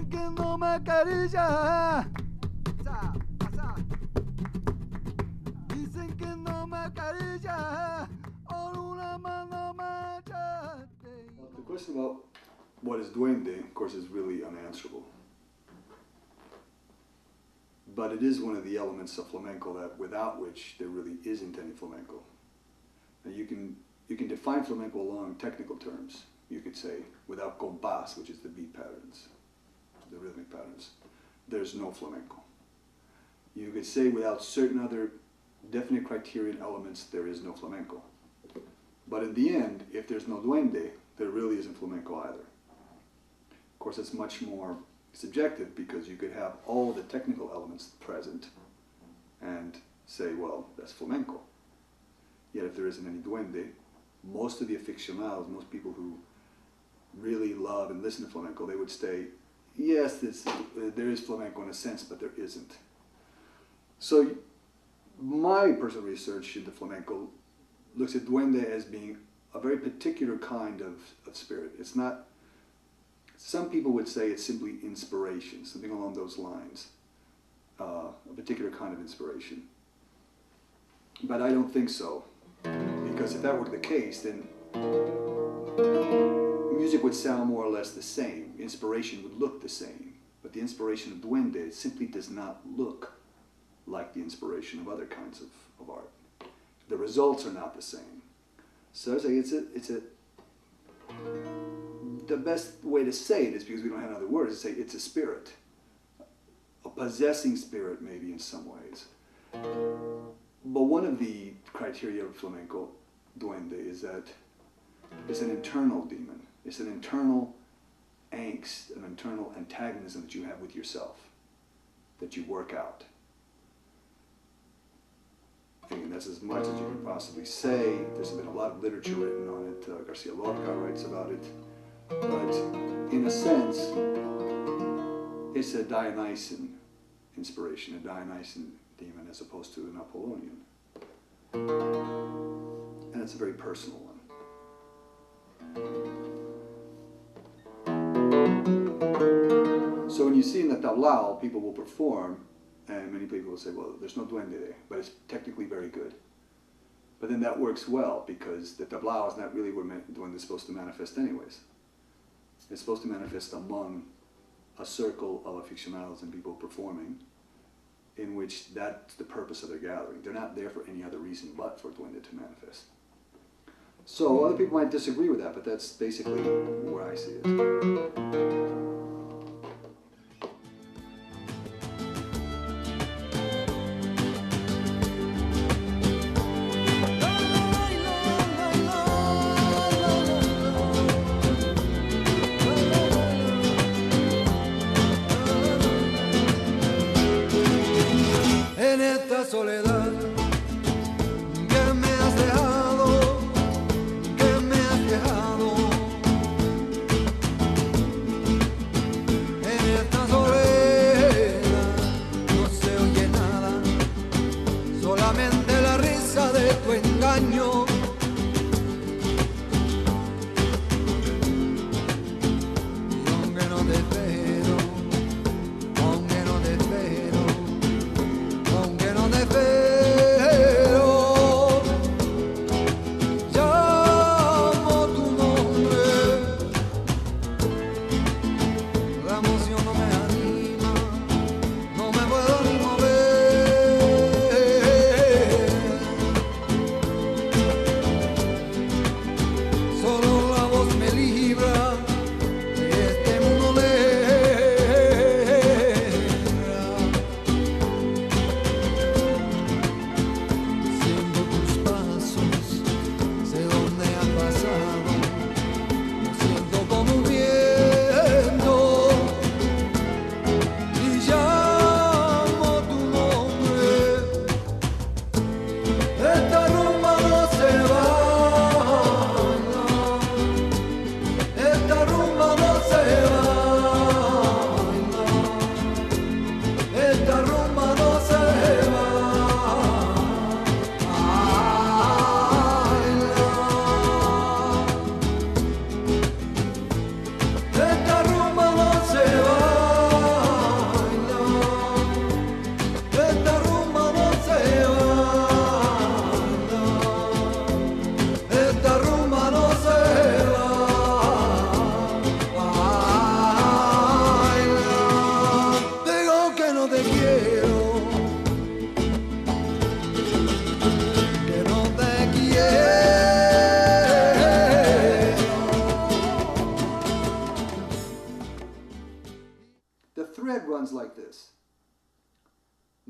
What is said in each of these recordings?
Dicen que no me acaricia. Dicen que no me acaricia. Con una mano machete. The question about what is duende, of course, is really unanswerable. But it is one of the elements of flamenco that without which there really isn't any flamenco. Now you can define flamenco along technical terms. You could say without compás, which is the beat patterns, the rhythmic patterns, there's no flamenco. You could say without certain other definite criterion elements, there is no flamenco. But in the end, if there's no duende, there really isn't flamenco either. Of course, it's much more subjective because you could have all the technical elements present and say, well, that's flamenco. Yet if there isn't any duende, most of the aficionados, most people who really love and listen to flamenco, they would say, yes, there is flamenco in a sense, but there isn't. So my personal research into flamenco looks at duende as being a very particular kind of spirit. It's not, some people would say it's simply inspiration, something along those lines, a particular kind of inspiration. But I don't think so, because if that were the case, then music would sound more or less the same. Inspiration would look the same. But the inspiration of duende simply does not look like the inspiration of other kinds of art. The results are not the same. So I say the best way to say it is, because we don't have other words, is to say it's a spirit. A possessing spirit, maybe, in some ways. But one of the criteria of flamenco, duende, is that it's an internal demon. It's an internal angst, an internal antagonism that you have with yourself, that you work out. And that's as much as you can possibly say. There's been a lot of literature written on it. Garcia Lorca writes about it. But in a sense, it's a Dionysian inspiration, a Dionysian demon, as opposed to an Apollonian. And it's a very personal one. So when you see in the tablao, people will perform, and many people will say, well, there's no duende there, but it's technically very good. But then that works well, because the tablao is not really where duende is supposed to manifest anyways. It's supposed to manifest among a circle of aficionados and people performing, in which that's the purpose of their gathering. They're not there for any other reason but for duende to manifest. So other people might disagree with that, but that's basically where I see it. En esta soledad que me has dejado, que me has dejado,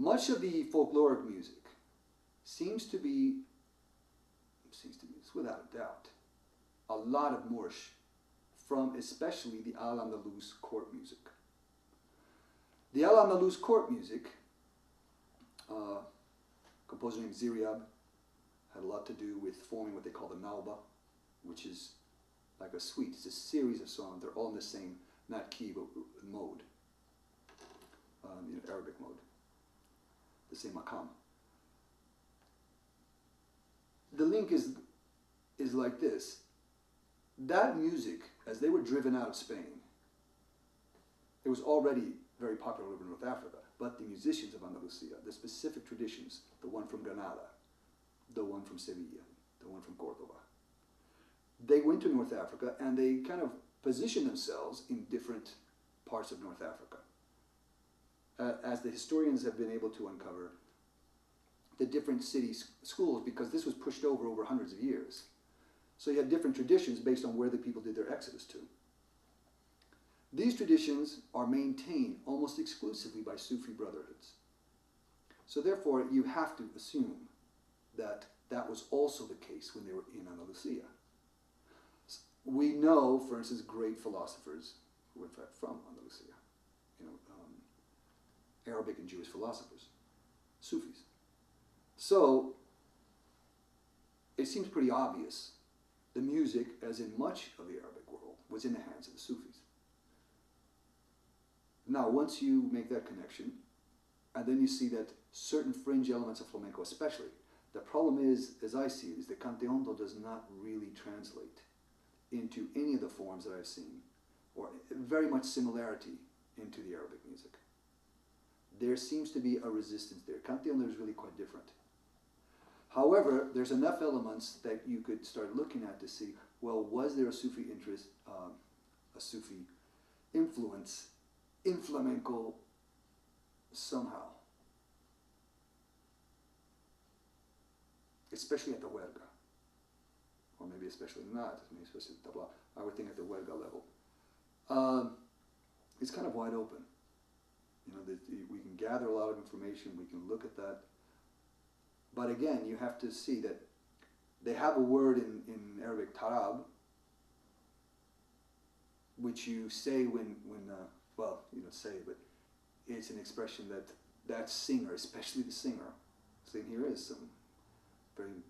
much of the folkloric music seems to be, it's without a doubt, a lot of Moorish, from especially the Al-Andalus court music. The Al-Andalus court music, composer named Ziriab, had a lot to do with forming what they call the Nauba, which is like a suite. It's a series of songs. They're all in the same, not key, but mode, Arabic mode, the same maqam. The link is like this. That music, as they were driven out of Spain, it was already very popular in North Africa, but the musicians of Andalusia, the specific traditions, the one from Granada, the one from Sevilla, the one from Cordoba, they went to North Africa and they kind of positioned themselves in different parts of North Africa. As the historians have been able to uncover, the different city schools, because this was pushed over hundreds of years. So you had different traditions based on where the people did their exodus to. These traditions are maintained almost exclusively by Sufi brotherhoods. So therefore, you have to assume that that was also the case when they were in Andalusia. We know, for instance, great philosophers who were in fact from Andalusia, Arabic and Jewish philosophers, Sufis. So it seems pretty obvious the music, as in much of the Arabic world, was in the hands of the Sufis. Now, once you make that connection, and then you see that certain fringe elements of flamenco especially, the problem is, as I see it, is that canteondo does not really translate into any of the forms that I've seen, or very much similarity into the Arabic music. There seems to be a resistance there. Canteondo is really quite different. However, there's enough elements that you could start looking at to see, well, was there a Sufi interest, a Sufi influence in flamenco somehow? Especially at the huerga. Or maybe especially not, maybe especially at tabla. I would think at the huerga level. It's kind of wide open. We can gather a lot of information, we can look at that. But again, you have to see that they have a word in Arabic, tarab, which you say when well, you don't say it, but it's an expression that singer, especially the singer, so here is some very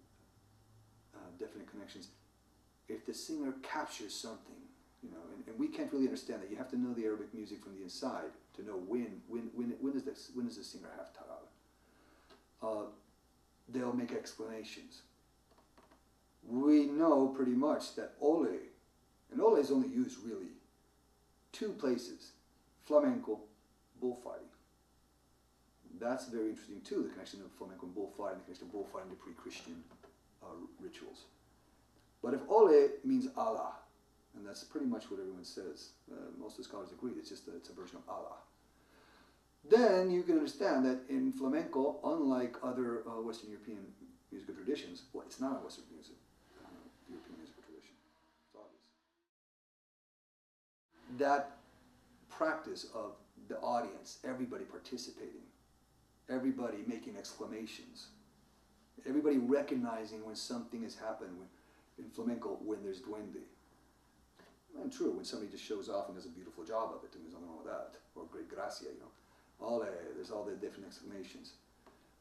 definite connections. If the singer captures something, and we can't really understand that. You have to know the Arabic music from the inside to know when does the singer have tarab. They'll make explanations. We know pretty much that ole, and ole is only used really two places, flamenco, bullfighting. That's very interesting too, the connection of flamenco and bullfighting, the connection of bullfighting to pre-Christian rituals. But if ole means Allah, and that's pretty much what everyone says, most of the scholars agree, it's a version of Allah, then you can understand that in flamenco, unlike other Western European musical traditions, well, it's not a Western European musical tradition. It's obvious. That practice of the audience, everybody participating, everybody making exclamations, everybody recognizing when something has happened, in flamenco, when there's duende. And true, when somebody just shows off and does a beautiful job of it, and there's nothing wrong with that, or great gracia, there's all the different exclamations.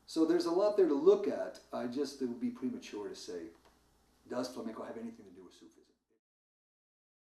So there's a lot there to look at. It would be premature to say, does flamenco have anything to do with Sufism?